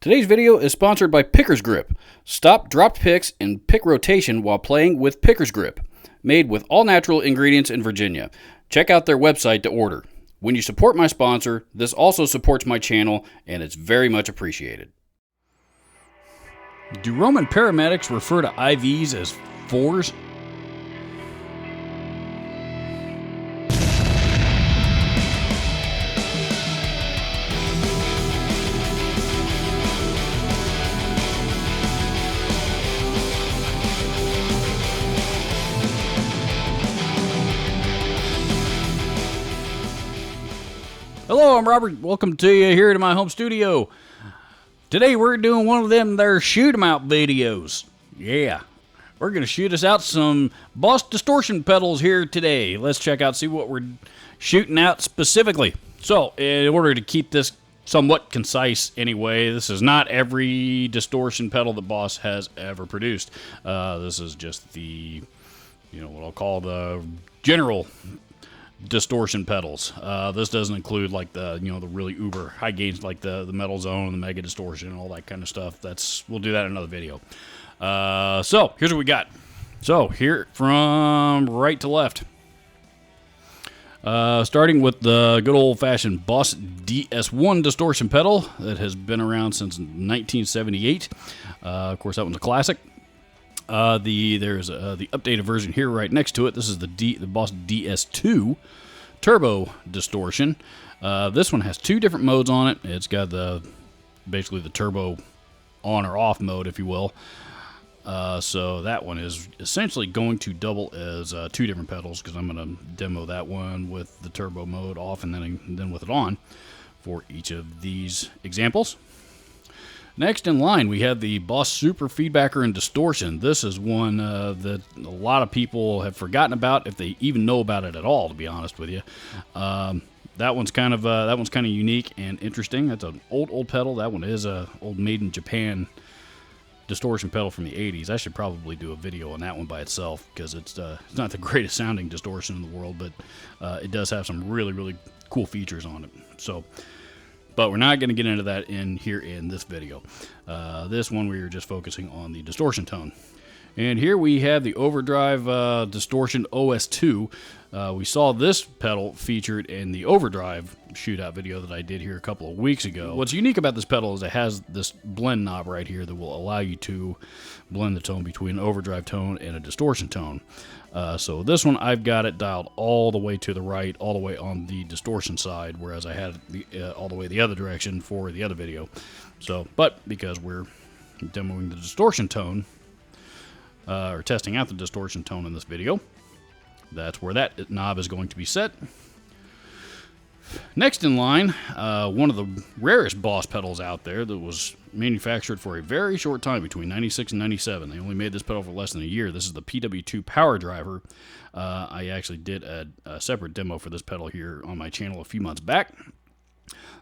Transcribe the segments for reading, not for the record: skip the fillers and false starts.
Today's video is sponsored by Picker's Grip. Stop dropped picks and pick rotation while playing with Picker's Grip. Made with all natural ingredients in Virginia. Check out their website to order. When you support my sponsor, this also supports my channel, and it's very much appreciated. Do Roman paramedics refer to IVs as fours? Hello, I'm Robert. Welcome to you here to my home studio. Today we're doing one of them there shoot 'em out videos. Yeah, we're going to shoot us out some Boss distortion pedals here today. Let's check out, see what we're shooting out specifically. So, in order to keep this somewhat concise anyway, this is not every distortion pedal that Boss has ever produced. This is just the, what I'll call the general distortion pedals. This doesn't include like the the really uber high gains like the Metal Zone and the Mega Distortion and all that kind of stuff. We'll do that in another video. So here's what we got. So here from right to left, starting with the good old-fashioned Boss DS1 distortion pedal that has been around since 1978. Of course, that one's a classic. There's the updated version here right next to it. This is the Boss DS2 Turbo Distortion. This one has two different modes on it. It's got basically the turbo on or off mode, if you will. So that one is essentially going to double as two different pedals, because I'm going to demo that one with the turbo mode off and then with it on for each of these examples. Next in line, we have the Boss Super Feedbacker and Distortion. This is one that a lot of people have forgotten about, if they even know about it at all, to be honest with you. That one's kind of unique and interesting. That's an old pedal. That one is a old made in Japan distortion pedal from the 80s. I should probably do a video on that one by itself, because it's not the greatest sounding distortion in the world, but it does have some really cool features on it. But we're not going to get into that in this video. This one we are just focusing on the distortion tone. And here we have the OverDrive Distortion OS2. We saw this pedal featured in the OverDrive Shootout video that I did here a couple of weeks ago. What's unique about this pedal is it has this blend knob right here that will allow you to blend the tone between an OverDrive tone and a distortion tone. So this one, I've got it dialed all the way to the right, all the way on the distortion side, whereas I had it all the way the other direction for the other video. But because we're demoing the distortion tone, or testing out the distortion tone in this video, that's where that knob is going to be set. Next in line, one of the rarest Boss pedals out there that was manufactured for a very short time, between 96 and 97. They only made this pedal for less than a year. This is the PW2 Power Driver. I actually did a separate demo for this pedal here on my channel a few months back.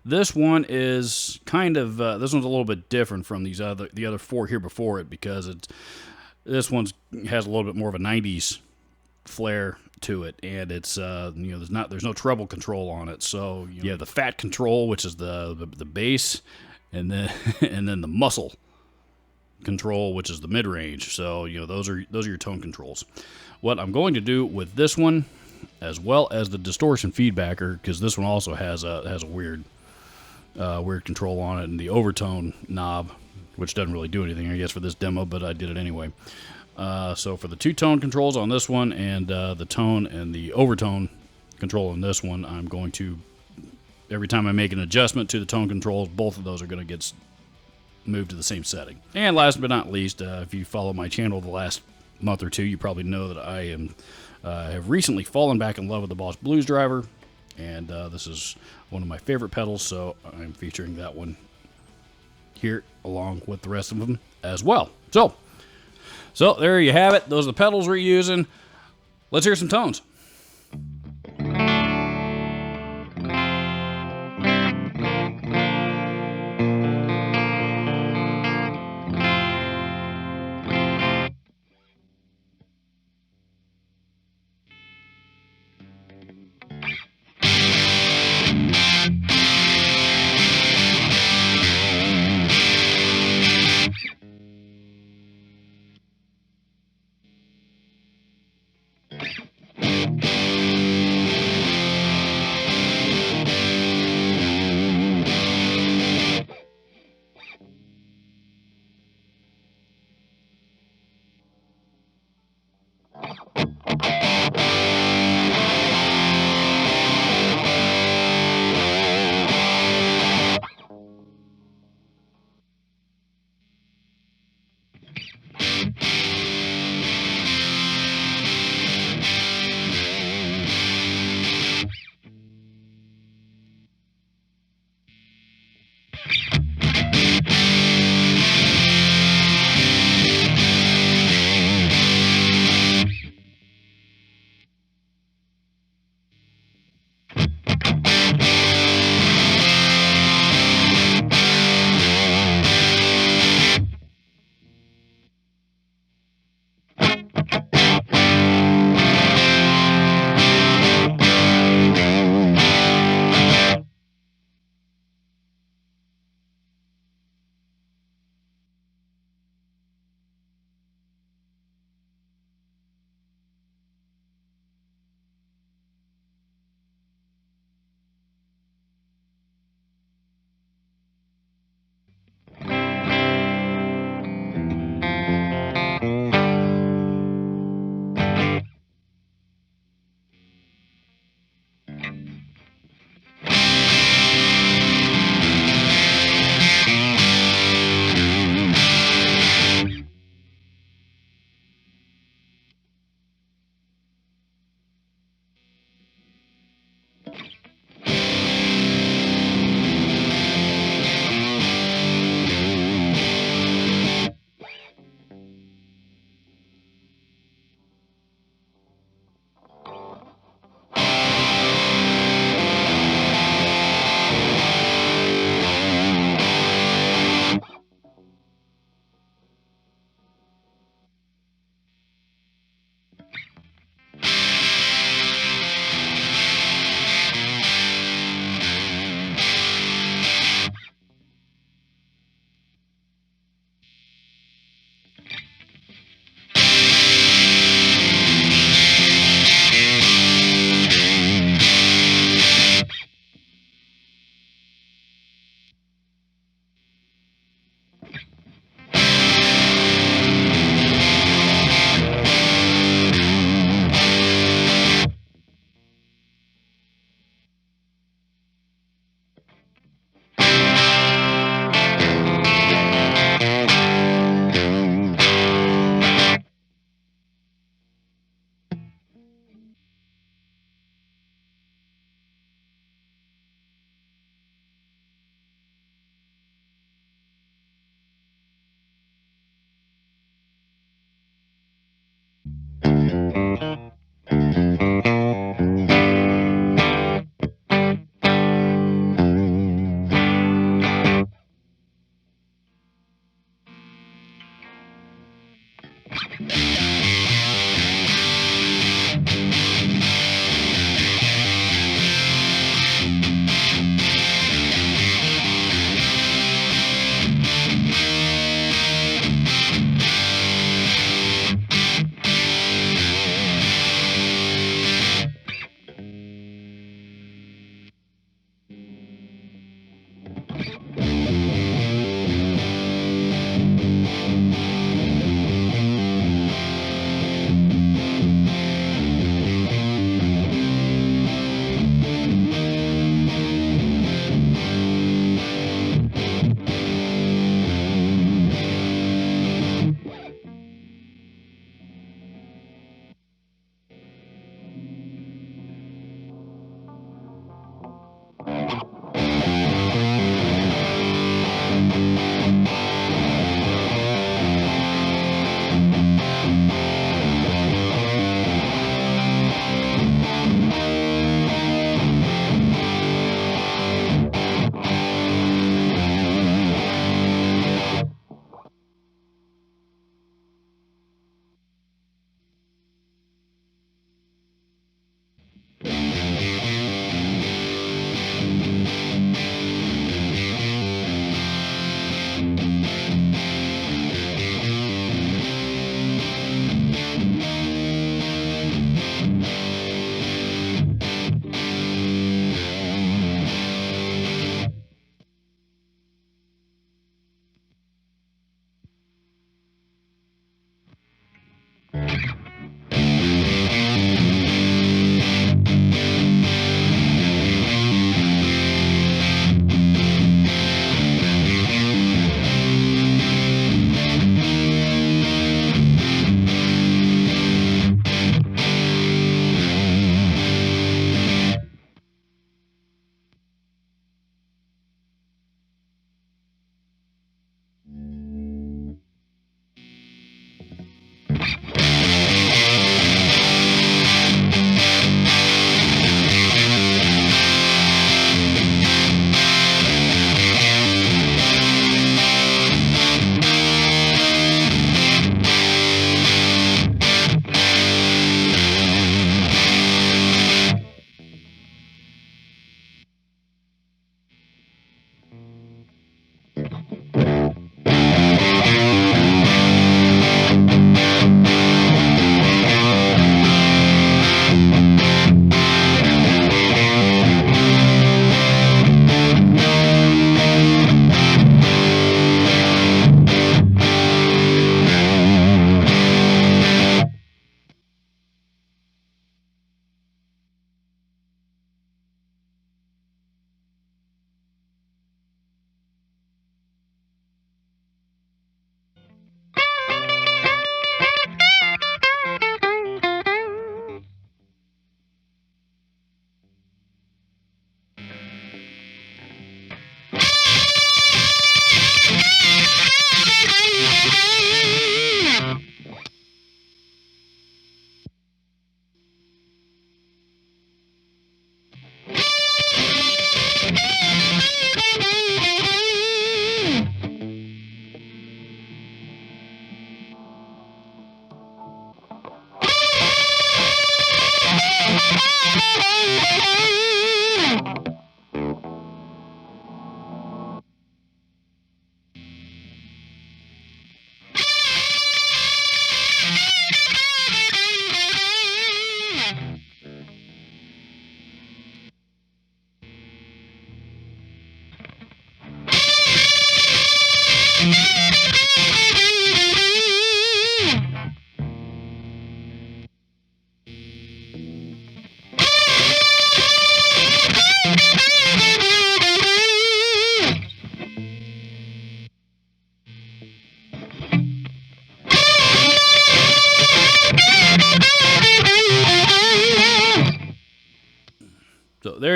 This one is this one's a little bit different from the other four here before it, because this one has a little bit more of a 90s flair to it, and it's there's no treble control on it. So you have the fat control, which is the bass, and then the muscle control, which is the mid range. So those are your tone controls. What I'm going to do with this one, as well as the distortion feedbacker, because this one also has a weird control on it, and the overtone knob, which doesn't really do anything, I guess, for this demo, but I did it anyway. So for the two-tone controls on this one, and the tone and the overtone control on this one, I'm going to, every time I make an adjustment to the tone controls, both of those are going to get moved to the same setting. And last but not least, if you follow my channel the last month or two, you probably know that I have recently fallen back in love with the Boss Blues Driver, and this is one of my favorite pedals, so I'm featuring that one here along with the rest of them as well. So there you have it. Those are the pedals we're using. Let's hear some tones.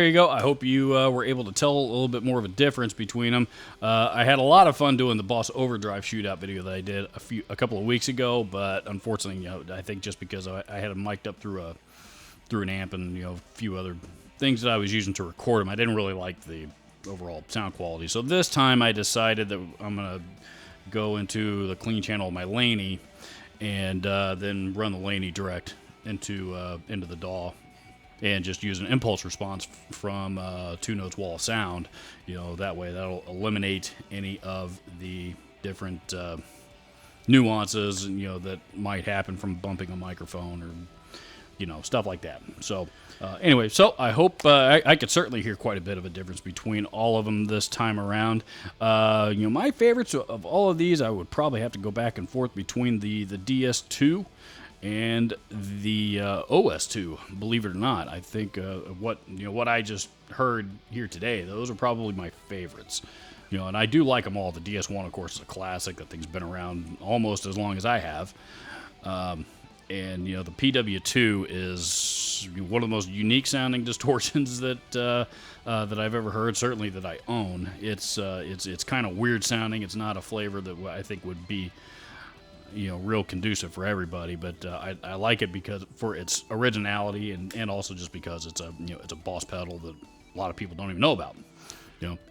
there you go. I hope you were able to tell a little bit more of a difference between them. I had a lot of fun doing the Boss OverDrive Shootout video that I did a couple of weeks ago, but unfortunately, I think just because I had them mic'd up through an amp and a few other things that I was using to record them, I didn't really like the overall sound quality. So this time I decided that I'm gonna go into the clean channel of my Laney and then run the Laney direct into the DAW and just use an impulse response from 2 notes wall of sound. That way that'll eliminate any of the different nuances that might happen from bumping a microphone or stuff like that. So anyway, so I hope I could certainly hear quite a bit of a difference between all of them this time around. My favorites of all of these, I would probably have to go back and forth between the DS2 and the OS2. Believe it or not, I think what I just heard here today, those are probably my favorites. And I do like them all. The DS1, of course, is a classic. That thing's been around almost as long as I have. And the PW2 is one of the most unique sounding distortions that that I've ever heard. Certainly that I own. It's kind of weird sounding. It's not a flavor that I think would be real conducive for everybody. But I like it because for its originality and also just because it's a Boss pedal that a lot of people don't even know about.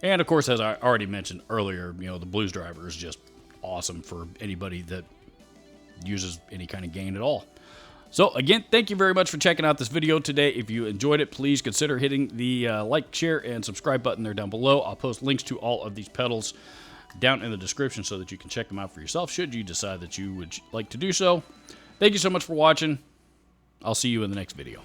And of course, as I already mentioned earlier, the Blues Driver is just awesome for anybody that uses any kind of gain at all. So again, thank you very much for checking out this video today. If you enjoyed it, please consider hitting the like, share, and subscribe button there down below. I'll post links to all of these pedals down in the description so that you can check them out for yourself should you decide that you would like to do so. Thank you so much for watching. I'll see you in the next video.